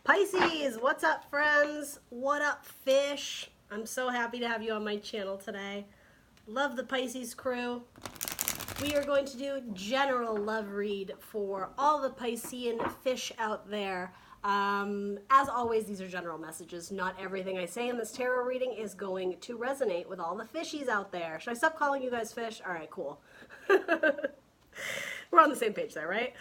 Pisces, what's up, friends? What up, fish? I'm so happy to have you on my channel today. Love the Pisces crew. We are going to do general love read for all the Piscean fish out there. As always, these are general messages. Not everything I say in this tarot reading is going to resonate with all the fishies out there. Should I stop calling you guys fish? All right, cool. We're on the same page there, right?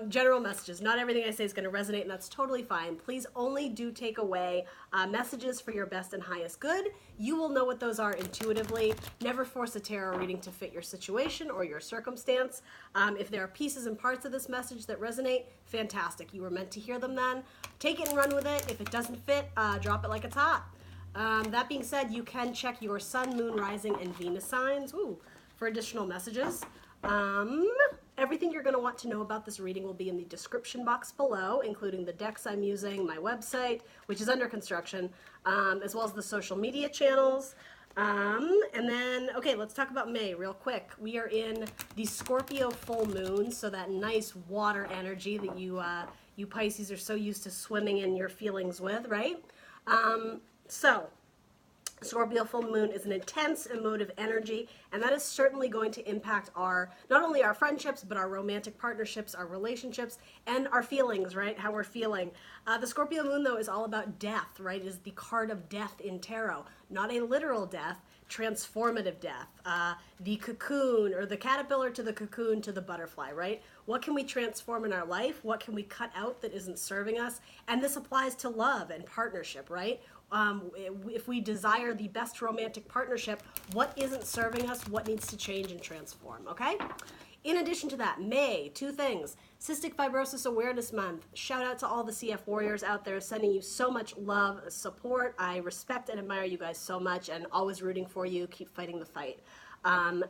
General messages. Not everything I say is going to resonate, and that's totally fine. Please only do take away messages for your best and highest good. You will know what those are intuitively. Never force a tarot reading to fit your situation or your circumstance. If there are pieces and parts of this message that resonate, fantastic. You were meant to hear them then. Take it and run with it. If it doesn't fit, drop it like it's hot. That being said, you can check your sun, moon, rising, and Venus signs for additional messages. Everything you're going to want to know about this reading will be in the description box below, including the decks I'm using, my website, which is under construction, as well as the social media channels. And then, okay, let's talk about May real quick. We are in the Scorpio full moon, so that nice water energy that you Pisces are so used to swimming in your feelings with, right? Scorpio full moon is an intense emotive energy, and that is certainly going to impact not only our friendships, but our romantic partnerships, our relationships, and our feelings, right? How we're feeling. The Scorpio moon, though, is all about death, right? It is the card of death in tarot. Not a literal death, transformative death. The cocoon, or the caterpillar to the cocoon to the butterfly, right? What can we transform in our life? What can we cut out that isn't serving us? And this applies to love and partnership, right? If we desire the best romantic partnership, what isn't serving us, what needs to change and transform, okay? In addition to that, May, two things. Cystic Fibrosis Awareness Month. Shout out to all the CF warriors out there, sending you so much love, support. I respect and admire you guys so much, and always rooting for you. Keep fighting the fight.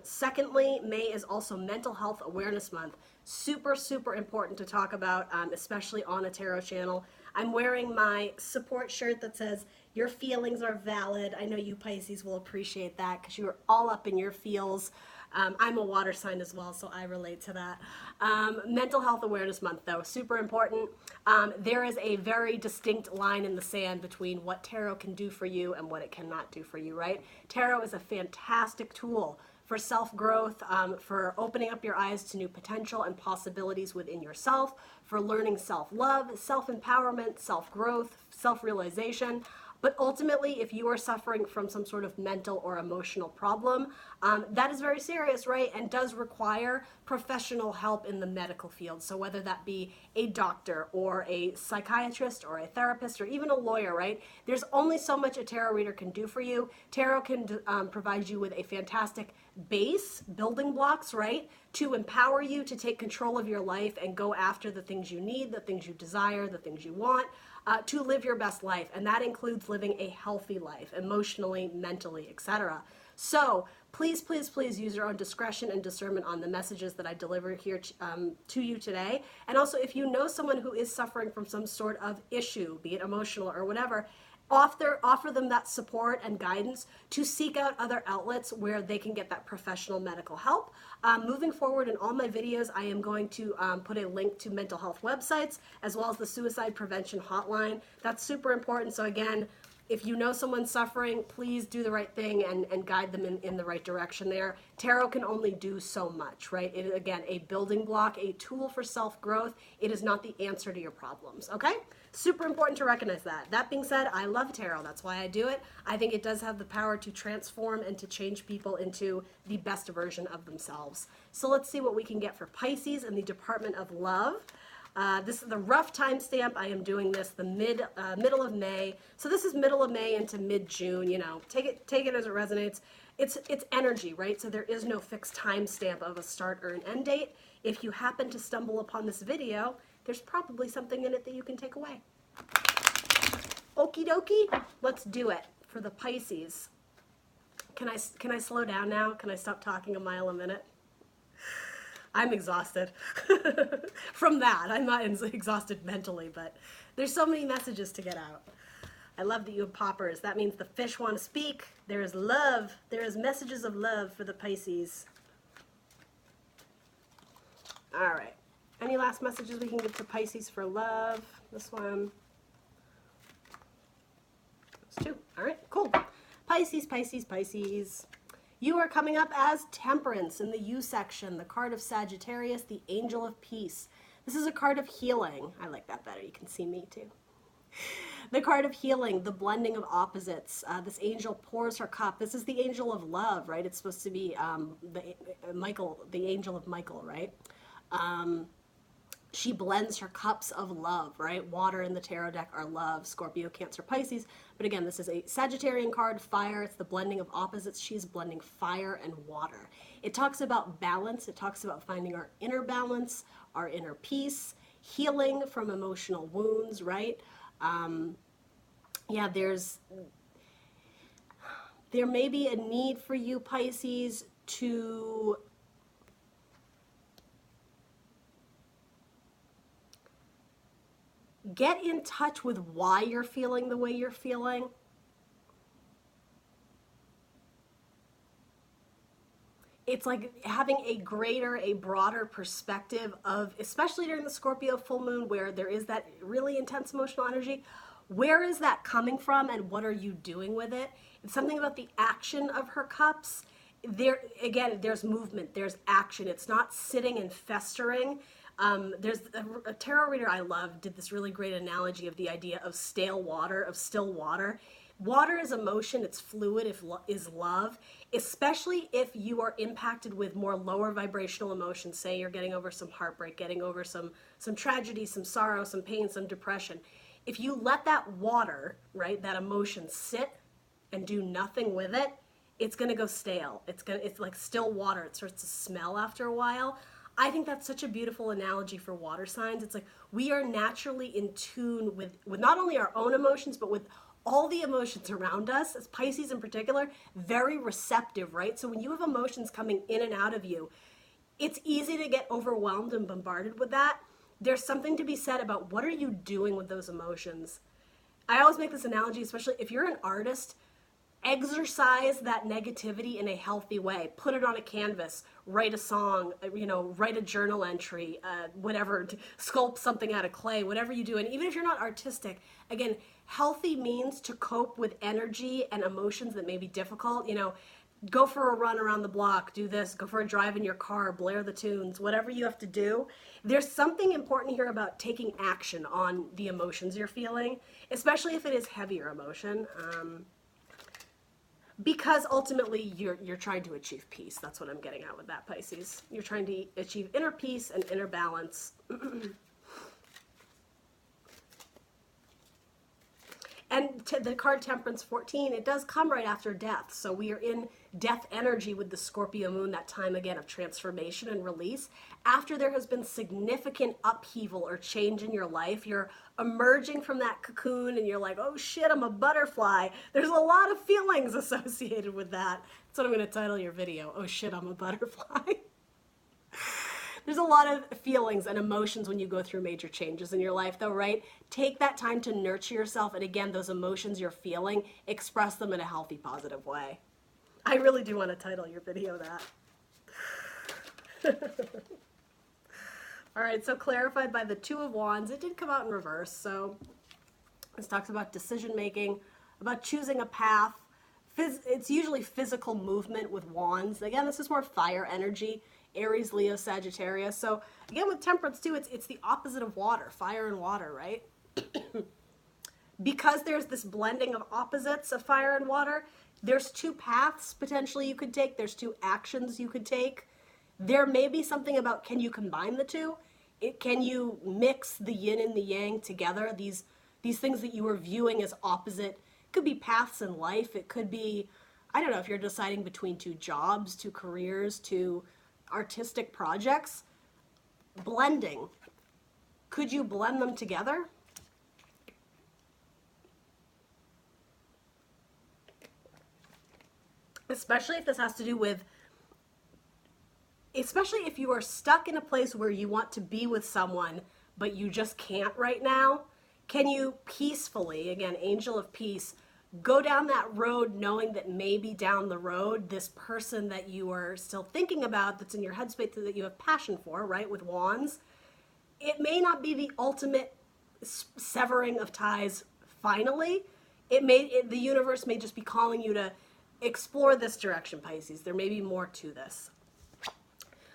Secondly, May is also Mental Health Awareness Month. Super, super important to talk about, especially on a tarot channel. I'm wearing my support shirt that says, "Your feelings are valid." I know you Pisces will appreciate that because you are all up in your feels. I'm a water sign as well, so I relate to that. Mental Health Awareness Month, though, super important. There is a very distinct line in the sand between what tarot can do for you and what it cannot do for you, right? Tarot is a fantastic tool for self-growth, for opening up your eyes to new potential and possibilities within yourself, for learning self-love, self-empowerment, self-growth, self-realization. But ultimately, if you are suffering from some sort of mental or emotional problem, that is very serious, right? And does require professional help in the medical field. So whether that be a doctor or a psychiatrist or a therapist or even a lawyer, right? There's only so much a tarot reader can do for you. Tarot can provide you with a fantastic base, building blocks, right? To empower you to take control of your life and go after the things you need, the things you desire, the things you want. To live your best life, and that includes living a healthy life, emotionally, mentally, etc. So please, please, please use your own discretion and discernment on the messages that I deliver here to you today. And also, if you know someone who is suffering from some sort of issue, be it emotional or whatever, offer them that support and guidance to seek out other outlets where they can get that professional medical help. Moving forward in all my videos, I am going to put a link to mental health websites as well as the suicide prevention hotline. That's super important. So again, if you know someone suffering, please do the right thing and guide them in the right direction there. Tarot can only do so much, right? It is, again, a building block, a tool for self-growth. It is not the answer to your problems, okay? Super important to recognize that. That being said, I love tarot. That's why I do it. I think it does have the power to transform and to change people into the best version of themselves. So let's see what we can get for Pisces in the Department of Love. This is the rough timestamp. I am doing this the middle of May. So this is middle of May into mid-June. You know, take it as it resonates. It's energy, right? So there is no fixed timestamp of a start or an end date. If you happen to stumble upon this video, there's probably something in it that you can take away. Okie dokie, let's do it for the Pisces. Can I slow down now? Can I stop talking a mile a minute? I'm exhausted from that. I'm not exhausted mentally, but there's so many messages to get out. I love that you have poppers. That means the fish want to speak. There is love. There is messages of love for the Pisces. All right. Any last messages we can give to Pisces for love? This one. too. All right, cool. Pisces, Pisces, Pisces. You are coming up as Temperance in the U section, the card of Sagittarius, the Angel of Peace. This is a card of healing. I like that better. You can see me too. The card of healing, the blending of opposites. This angel pours her cup. This is the angel of love, right? It's supposed to be the angel of Michael, right? She blends her cups of love, right? Water in the tarot deck are love, Scorpio, Cancer, Pisces. But again, this is a Sagittarian card, fire. It's the blending of opposites. She's blending fire and water. It talks about balance. It talks about finding our inner balance, our inner peace, healing from emotional wounds, right? Yeah, there may be a need for you, Pisces, to get in touch with why you're feeling the way you're feeling. It's like having a broader perspective of, especially during the Scorpio full moon where there is that really intense emotional energy, where is that coming from and what are you doing with it? It's something about the action of her cups. There's movement, there's action. It's not sitting and festering. There's a tarot reader I love did this really great analogy of the idea of stale water, of still water. Water is emotion, it's fluid, is love, especially if you are impacted with more lower vibrational emotions. Say you're getting over some heartbreak, getting over some tragedy, some sorrow, some pain, some depression. If you let that water, right, that emotion sit and do nothing with it, it's gonna go stale. It's like still water. It starts to smell after a while. I think that's such a beautiful analogy for water signs. It's like we are naturally in tune with not only our own emotions, but with all the emotions around us, as Pisces in particular, very receptive, right? So when you have emotions coming in and out of you, it's easy to get overwhelmed and bombarded with that. There's something to be said about what are you doing with those emotions. I always make this analogy, especially if you're an artist, exercise that negativity in a healthy way. Put it on a canvas, write a song, write a journal entry, whatever, sculpt something out of clay, whatever you do. And even if you're not artistic, again, healthy means to cope with energy and emotions that may be difficult. Go for a run around the block, do this, go for a drive in your car, blare the tunes, whatever you have to do. There's something important here about taking action on the emotions you're feeling, especially if it is heavier emotion. Because ultimately you're trying to achieve peace. That's what I'm getting at with that, Pisces. You're trying to achieve inner peace and inner balance. And the card Temperance 14, it does come right after death. So we are in death energy with the Scorpio moon, that time again of transformation and release. After there has been significant upheaval or change in your life, you're emerging from that cocoon and you're like, oh shit, I'm a butterfly. There's a lot of feelings associated with that. That's what I'm going to title your video. Oh shit, I'm a butterfly. There's a lot of feelings and emotions when you go through major changes in your life though, right? Take that time to nurture yourself, and again, those emotions you're feeling, express them in a healthy, positive way. I really do want to title your video that. All right, so clarified by the Two of Wands. It did come out in reverse, so this talks about decision making, about choosing a path. It's usually physical movement with wands. Again, this is more fire energy. Aries, Leo, Sagittarius. So again, with Temperance too, it's the opposite of water, fire and water, right? Because there's this blending of opposites of fire and water, there's two paths potentially you could take. There's two actions you could take. There may be something about, can you combine the two? Can you mix the yin and the yang together? These things that you are viewing as opposite. It could be paths in life. It could be, I don't know, if you're deciding between two jobs, two careers, two artistic projects. Blending. Could you blend them together? Especially if this has to do with, especially if you are stuck in a place where you want to be with someone, but you just can't right now. Can you peacefully, again, angel of peace, go down that road knowing that maybe down the road, this person that you are still thinking about, that's in your headspace, that you have passion for, right, with wands, it may not be the ultimate severing of ties finally. The universe may just be calling you to explore this direction, Pisces. There may be more to this.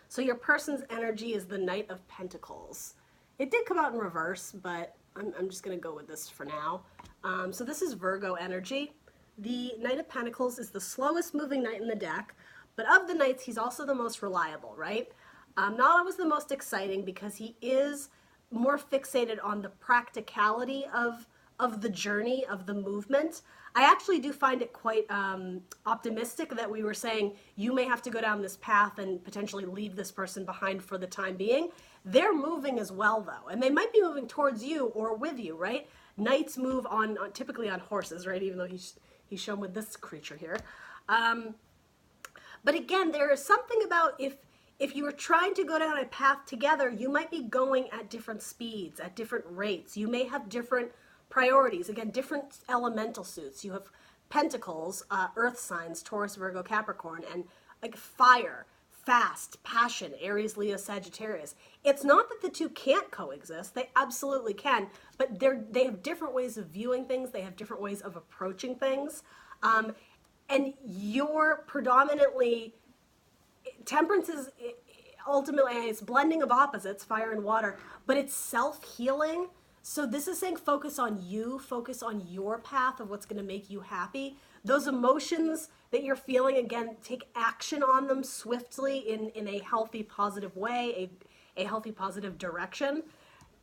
So your person's energy is the Knight of Pentacles. It did come out in reverse, but I'm just going to go with this for now. So this is Virgo energy. The Knight of Pentacles is the slowest moving knight in the deck, but of the knights, he's also the most reliable, right? Not always the most exciting because he is more fixated on the practicality of the journey, of the movement. I actually do find it quite optimistic that we were saying you may have to go down this path and potentially leave this person behind for the time being. They're moving as well, though, and they might be moving towards you or with you, right? Knights move on typically on horses, right? Even though he's shown with this creature here. But again, there is something about if you were trying to go down a path together, you might be going at different speeds, at different rates. You may have different priorities. Again, different elemental suits. You have Pentacles, earth signs, Taurus, Virgo, Capricorn, and like fire, fast, passion, Aries, Leo, Sagittarius. It's not that the two can't coexist. They absolutely can, but they have different ways of viewing things. They have different ways of approaching things. And you're predominantly, Temperance is ultimately, it's blending of opposites, fire and water, but it's self-healing. So this is saying focus on you, focus on your path of what's going to make you happy. Those emotions that you're feeling, again, take action on them swiftly in a healthy, positive way, a healthy, positive direction.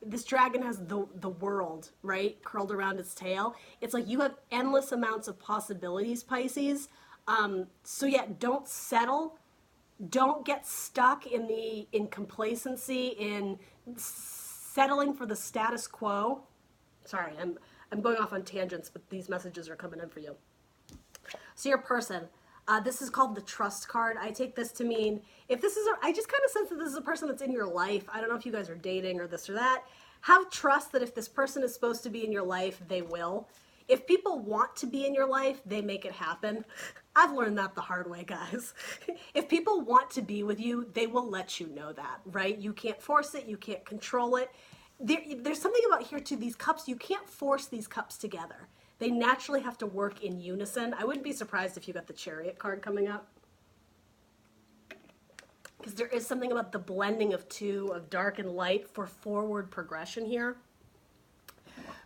This dragon has the world, right, curled around its tail. It's like you have endless amounts of possibilities, Pisces. So yeah, don't settle. Don't get stuck in complacency, in settling for the status quo. Sorry, I'm going off on tangents, but these messages are coming in for you. So your person, this is called the trust card. I take this to mean, if this is, I just kind of sense that this is a person that's in your life. I don't know if you guys are dating or this or that. Have trust that if this person is supposed to be in your life, they will. If people want to be in your life, they make it happen. I've learned that the hard way, guys. If people want to be with you, they will let you know that, right? You can't force it. You can't control it. There's something about here too, these cups, you can't force these cups together. They naturally have to work in unison. I wouldn't be surprised if you got the Chariot card coming up, because there is something about the blending of two, of dark and light, for forward progression here.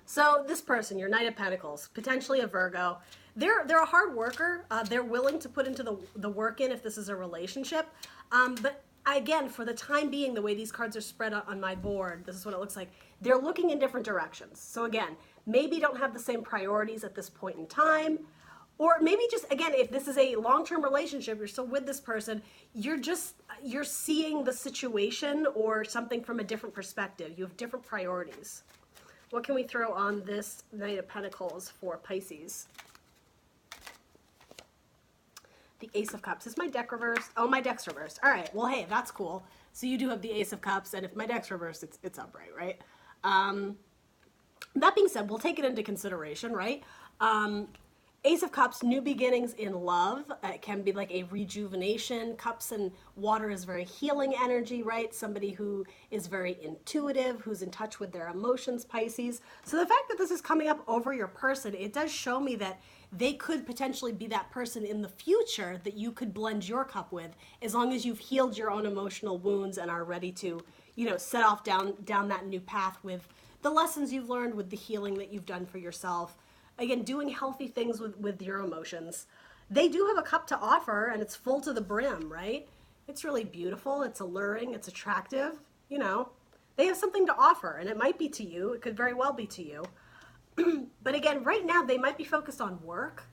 So this person, your Knight of Pentacles, potentially a Virgo, they're a hard worker. They're willing to put into the work in if this is a relationship. But again, for the time being, the way these cards are spread out on my board, this is what it looks like. They're looking in different directions. So again, maybe don't have the same priorities at this point in time. Or maybe just, again, if this is a long-term relationship, you're still with this person, you're seeing the situation or something from a different perspective. You have different priorities. What can we throw on this Knight of Pentacles for Pisces? The Ace of Cups. Is my deck reversed? Oh, my deck's reversed. All right. Well, hey, that's cool. So you do have the Ace of Cups, and if my deck's reversed, it's upright, right? That being said, we'll take it into consideration, right? Ace of Cups, new beginnings in love. It can be like a rejuvenation. Cups and water is very healing energy, right? Somebody who is very intuitive, who's in touch with their emotions, Pisces. So the fact that this is coming up over your person, it does show me that they could potentially be that person in the future that you could blend your cup with, as long as you've healed your own emotional wounds and are ready to, set off down that new path with the lessons you've learned, with the healing that you've done for yourself. Again, doing healthy things with your emotions. They do have a cup to offer, and it's full to the brim, right? It's really beautiful. It's alluring. It's attractive. They have something to offer, and it might be to you. It could very well be to you. But again, right now, they might be focused on work.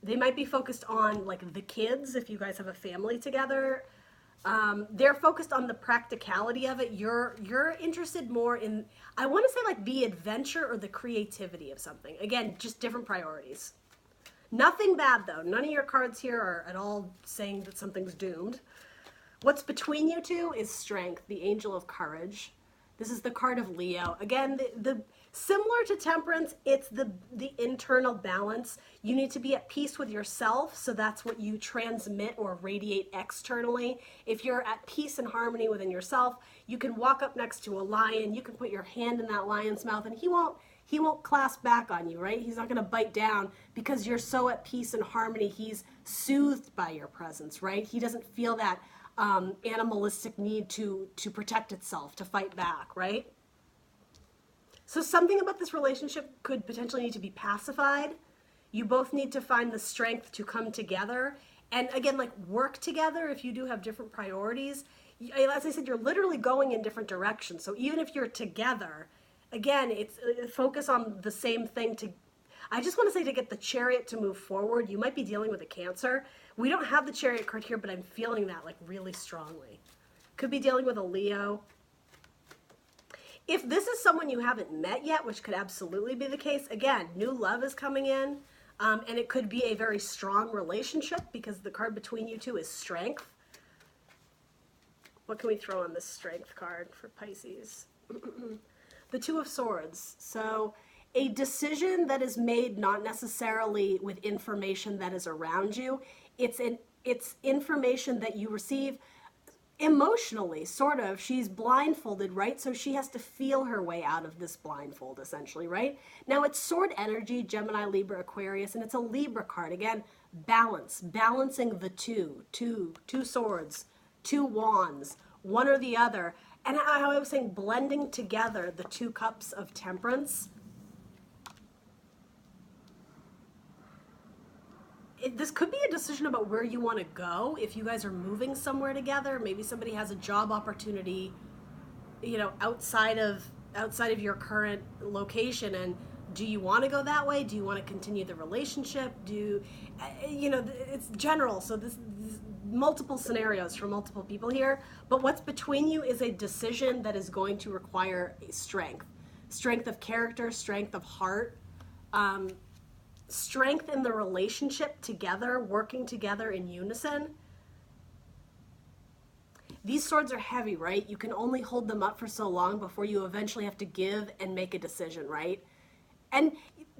They might be focused on, like, the kids, if you guys have a family together. They're focused on the practicality of it. You're interested more in, I want to say, like, the adventure or the creativity of something. Again, just different priorities. Nothing bad, though. None of your cards here are at all saying that something's doomed. What's between you two is strength, the Angel of Courage. This is the card of Leo. Again, the Similar to temperance, it's the internal balance. You need to be at peace with yourself, so that's what you transmit or radiate externally. If you're at peace and harmony within yourself, you can walk up next to a lion, you can put your hand in that lion's mouth, and he won't clasp back on you, right? He's not going to bite down because you're so at peace and harmony. He's soothed by your presence, right? He doesn't feel that animalistic need to protect itself, to fight back, right? So something about this relationship could potentially need to be pacified. You both need to find the strength to come together. And again, like, work together if you do have different priorities. As I said, you're literally going in different directions. So even if you're together, again, it's focus on the same thing. I just want to say, to get the Chariot to move forward, you might be dealing with a Cancer. We don't have the Chariot card here, but I'm feeling that like really strongly. Could be dealing with a Leo. If this is someone you haven't met yet, which could absolutely be the case, again, new love is coming in, and it could be a very strong relationship because the card between you two is strength. What can we throw on this strength card for Pisces? The Two of Swords. So a decision that is made not necessarily with information that is around you. It's information that you receive emotionally, sort of. She's blindfolded, right? So she has to feel her way out of this blindfold, essentially, right? Now, it's sword energy, Gemini, Libra, Aquarius, and it's a Libra card. Again, balance, balancing the two swords, two wands, one or the other. And I was saying, blending together the two cups of temperance. This could be a decision about where you want to go. If you guys are moving somewhere together, maybe somebody has a job opportunity, you know, outside of your current location, and do you want to go that way? Do you want to continue the relationship? It's general, so this multiple scenarios for multiple people here, but what's between you is a decision that is going to require strength of character, strength of heart, strength in the relationship together, working together in unison. These swords are heavy, right? You can only hold them up for so long before you eventually have to give and make a decision, right? And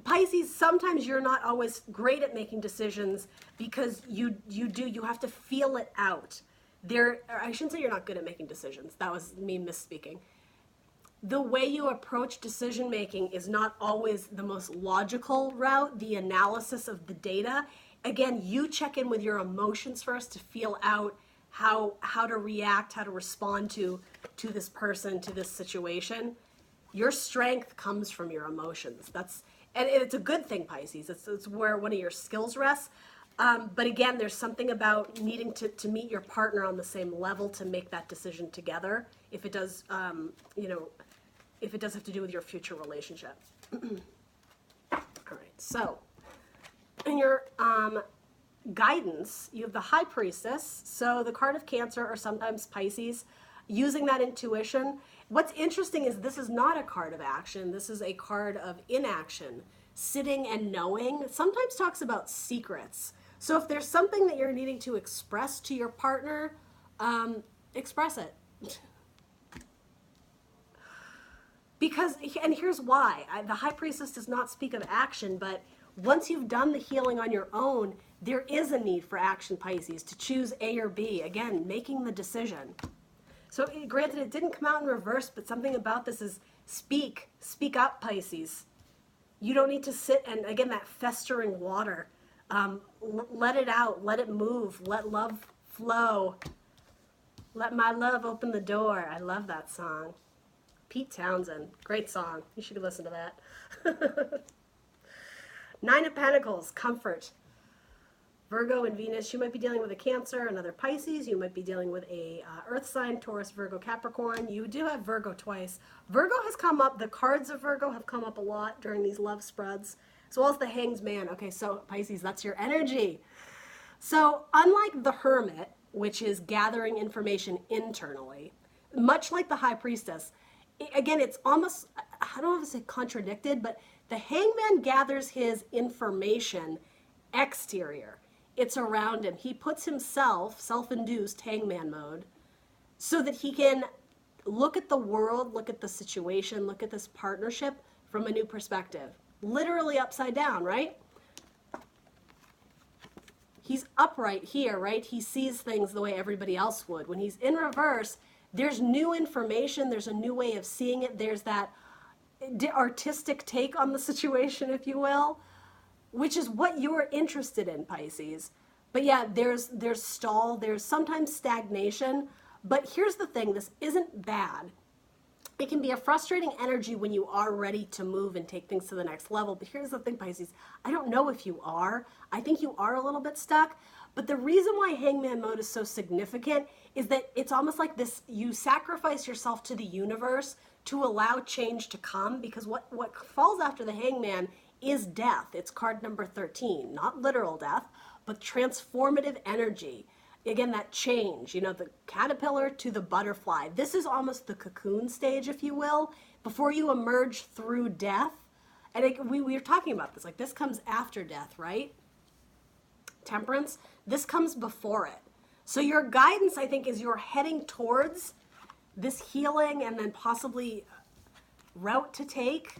Pisces, sometimes you're not always great at making decisions because you have to feel it out. I shouldn't say you're not good at making decisions. That was me misspeaking. The way you approach decision making is not always the most logical route, the analysis of the data. Again, you check in with your emotions first to feel out how to react, how to respond to this person, to this situation. Your strength comes from your emotions. And it's a good thing, Pisces. It's where one of your skills rests. But again, there's something about needing to meet your partner on the same level to make that decision together. If it does, if it does have to do with your future relationship. All right, so in your guidance, you have the High Priestess, so the card of Cancer, or sometimes Pisces, using that intuition. What's interesting is this is not a card of action. This is a card of inaction, sitting and knowing. It sometimes talks about secrets. So if there's something that you're needing to express to your partner, express it. Because, and here's why, the High Priestess does not speak of action, but once you've done the healing on your own, there is a need for action, Pisces, to choose A or B. Again, making the decision. So granted, it didn't come out in reverse, but something about this is speak up, Pisces. You don't need to sit and, again, that festering water, let it out, let it move, let love flow. Let my love open the door. I love that song. Pete Townsend, great song. You should listen to that. Nine of Pentacles, comfort. Virgo and Venus, you might be dealing with a Cancer, another Pisces. You might be dealing with a Earth sign, Taurus, Virgo, Capricorn. You do have Virgo twice. Virgo has come up, the cards of Virgo have come up a lot during these love spreads, as well as the Hanged Man. Okay, so Pisces, that's your energy. So unlike the Hermit, which is gathering information internally, much like the High Priestess, again, it's almost, I don't know if it's contradicted, but the Hangman gathers his information exterior. It's around him. He puts himself, self-induced hangman mode, so that he can look at the world, look at the situation, look at this partnership from a new perspective. Literally upside down, right? He's upright here, right? He sees things the way everybody else would. When he's in reverse, there's new information. There's a new way of seeing it. There's that artistic take on the situation, if you will, which is what you're interested in, Pisces. But yeah, there's stall, there's sometimes stagnation. But here's the thing, this isn't bad. It can be a frustrating energy when you are ready to move and take things to the next level. But here's the thing, Pisces, I don't know if you are. I think you are a little bit stuck. But the reason why Hangman mode is so significant is that it's almost like this, you sacrifice yourself to the universe to allow change to come, because what falls after the Hangman is death. It's card number 13, not literal death, but transformative energy. Again, that change, you know, the caterpillar to the butterfly. This is almost the cocoon stage, if you will, before you emerge through death. And we were talking about this, like this comes after death, right? Temperance, this comes before it. So your guidance, I think, is you're heading towards this healing and then possibly route to take.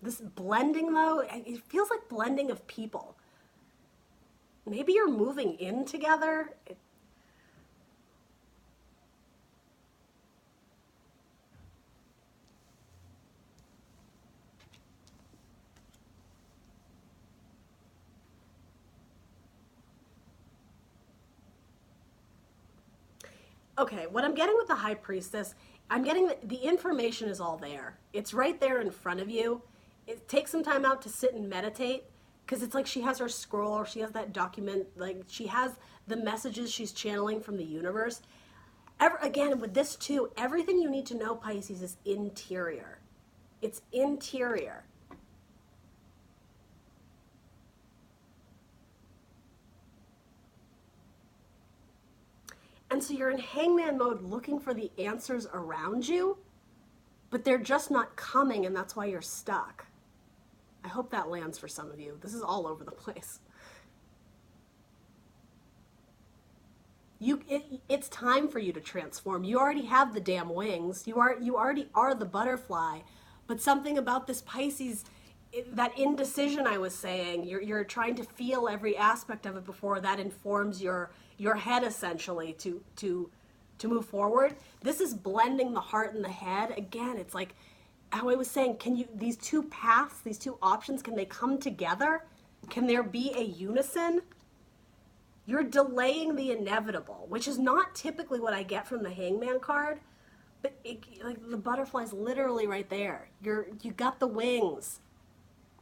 This blending, though, it feels like blending of people. Maybe you're moving in together. Okay, what I'm getting with the High Priestess, I'm getting the information is all there. It's right there in front of you. It takes some time out to sit and meditate, because it's like she has her scroll, or she has that document, like she has the messages she's channeling from the universe. Again, with this too, everything you need to know, Pisces, is interior. It's interior. And so you're in Hangman mode looking for the answers around you, but they're just not coming, and that's why you're stuck. I hope that lands for some of you. This is all over the place. It's time for you to transform. You already have the damn wings. You already are the butterfly, but something about this Pisces, that indecision I was saying, you're trying to feel every aspect of it before that informs your head, essentially, to move forward. This is blending the heart and the head. Again, it's like how I was saying, these two paths, these two options, can they come together? Can there be a unison? You're delaying the inevitable, which is not typically what I get from the Hangman card, but like the butterfly's literally right there. You got the wings.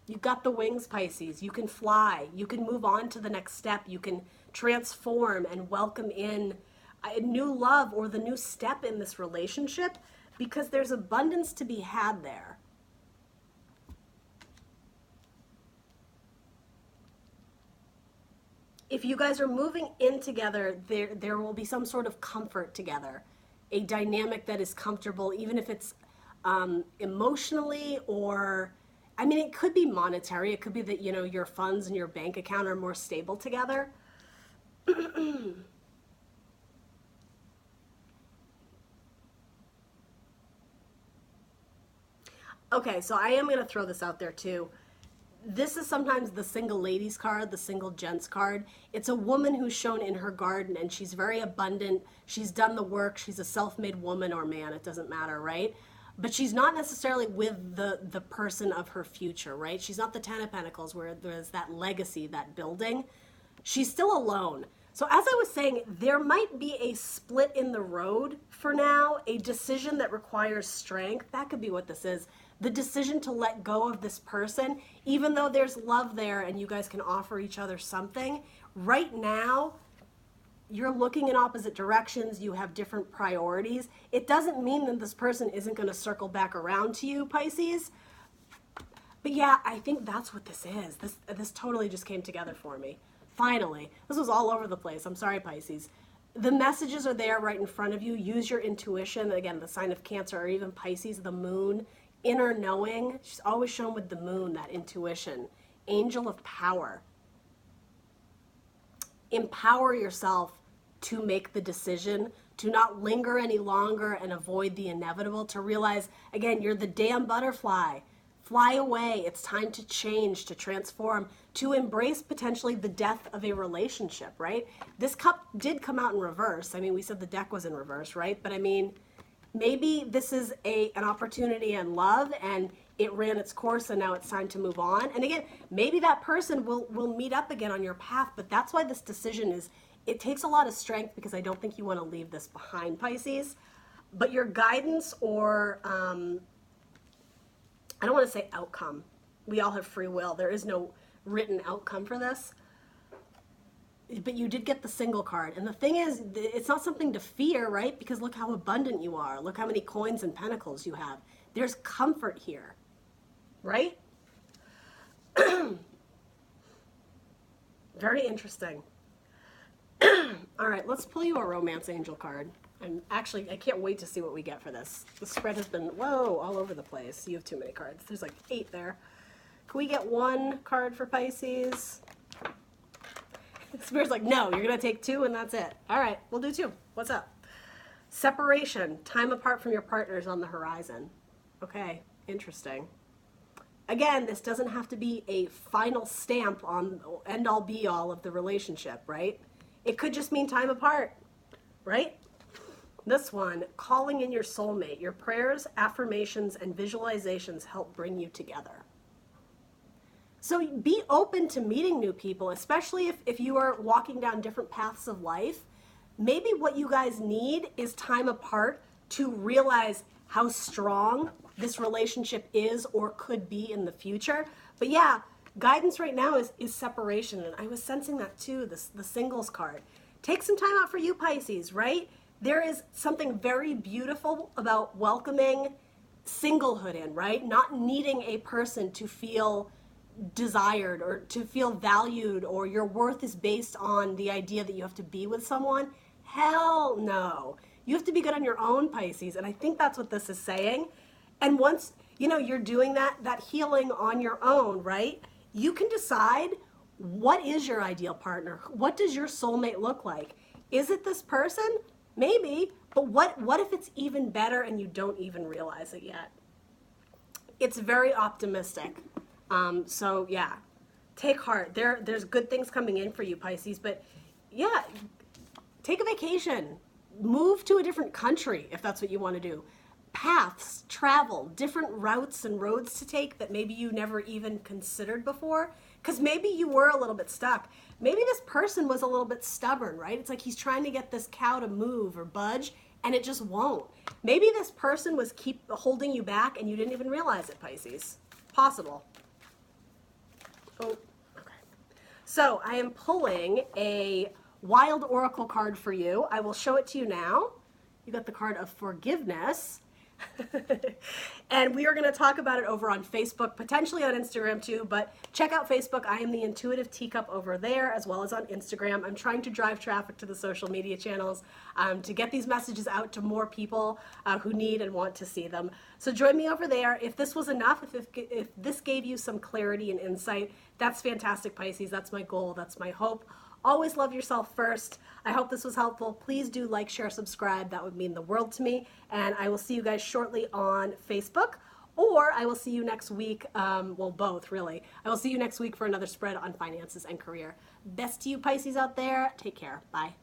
You got the wings, Pisces. You can fly. You can move on to the next step. You can transform and welcome in a new love or the new step in this relationship, because there's abundance to be had there. If you guys are moving in together, there will be some sort of comfort together, a dynamic that is comfortable, even if it's emotionally, or, I mean, it could be monetary. It could be that, you know, your funds and your bank account are more stable together. Okay, so I am going to throw this out there too. This is sometimes the single ladies card, the single gents card. It's a woman who's shown in her garden, and she's very abundant. She's done the work. She's a self-made woman or man. It doesn't matter, right? But she's not necessarily with the person of her future, right? She's not the Ten of Pentacles where there's that legacy, that building. She's still alone. So as I was saying, there might be a split in the road for now, a decision that requires strength. That could be what this is. The decision to let go of this person, even though there's love there and you guys can offer each other something. Right now, you're looking in opposite directions. You have different priorities. It doesn't mean that this person isn't going to circle back around to you, Pisces. But yeah, I think that's what this is. This totally just came together for me. Finally. This was all over the place. I'm sorry, Pisces. The messages are there right in front of you. Use your intuition. Again, the sign of Cancer, or even Pisces, the moon. Inner knowing. She's always shown with the moon, that intuition. Angel of power. Empower yourself to make the decision, to not linger any longer and avoid the inevitable, to realize, again, you're the damn butterfly. fly away. It's time to change, to transform, to embrace potentially the death of a relationship, right? This cup did come out in reverse. I mean, we said the deck was in reverse, right? But I mean, maybe this is an opportunity in love and it ran its course and now it's time to move on. And again, maybe that person will meet up again on your path, but that's why this decision is, it takes a lot of strength, because I don't think you want to leave this behind, Pisces. But your guidance, or I don't want to say outcome. We all have free will. There is no written outcome for this. But you did get the single card. And the thing is, it's not something to fear, right? Because look how abundant you are. Look how many coins and pentacles you have. There's comfort here, right? Very interesting. All right, let's pull you a romance angel card. I can't wait to see what we get for this. The spread has been, whoa, all over the place. You have too many cards. There's like 8 there. Can we get 1 card for Pisces? Spirit's like, no, you're going to take 2 and that's it. All right, we'll do 2. What's up? Separation, time apart from your partners on the horizon. Okay, interesting. Again, this doesn't have to be a final stamp on end-all be-all of the relationship, right? It could just mean time apart, right? This one, calling in your soulmate. Your prayers, affirmations, and visualizations help bring you together. So be open to meeting new people, especially if you are walking down different paths of life. Maybe what you guys need is time apart to realize how strong this relationship is or could be in the future. But yeah, guidance right now is separation. And I was sensing that too, the singles card. Take some time out for you, Pisces, right? There is something very beautiful about welcoming singlehood in, right? Not needing a person to feel desired or to feel valued, or your worth is based on the idea that you have to be with someone. Hell no. You have to be good on your own, Pisces. And I think that's what this is saying. And once, you're doing that healing on your own, right? You can decide, what is your ideal partner? What does your soulmate look like? Is it this person? Maybe. But what if it's even better and you don't even realize it yet? It's very optimistic. So yeah, take heart. There's good things coming in for you, Pisces. But yeah, take a vacation. Move to a different country if that's what you want to do. Paths, travel, different routes and roads to take that maybe you never even considered before. Because maybe you were a little bit stuck. Maybe this person was a little bit stubborn, right? It's like he's trying to get this cow to move or budge, and it just won't. Maybe this person was keep holding you back and you didn't even realize it, Pisces. Possible. Oh, okay. So I am pulling a wild oracle card for you. I will show it to you now. You got the card of forgiveness. And we are going to talk about it over on Facebook, potentially on Instagram too, but check out Facebook. I am the Intuitive Teacup over there, as well as on Instagram. I'm trying to drive traffic to the social media channels to get these messages out to more people who need and want to see them. So join me over there. If this was enough, if this gave you some clarity and insight, that's fantastic, Pisces. That's my goal. That's my hope. Always love yourself first. I hope this was helpful. Please do like, share, subscribe. That would mean the world to me. And I will see you guys shortly on Facebook, or I will see you next week. Well, both, really. I will see you next week for another spread on finances and career. Best to you, Pisces, out there. Take care. Bye.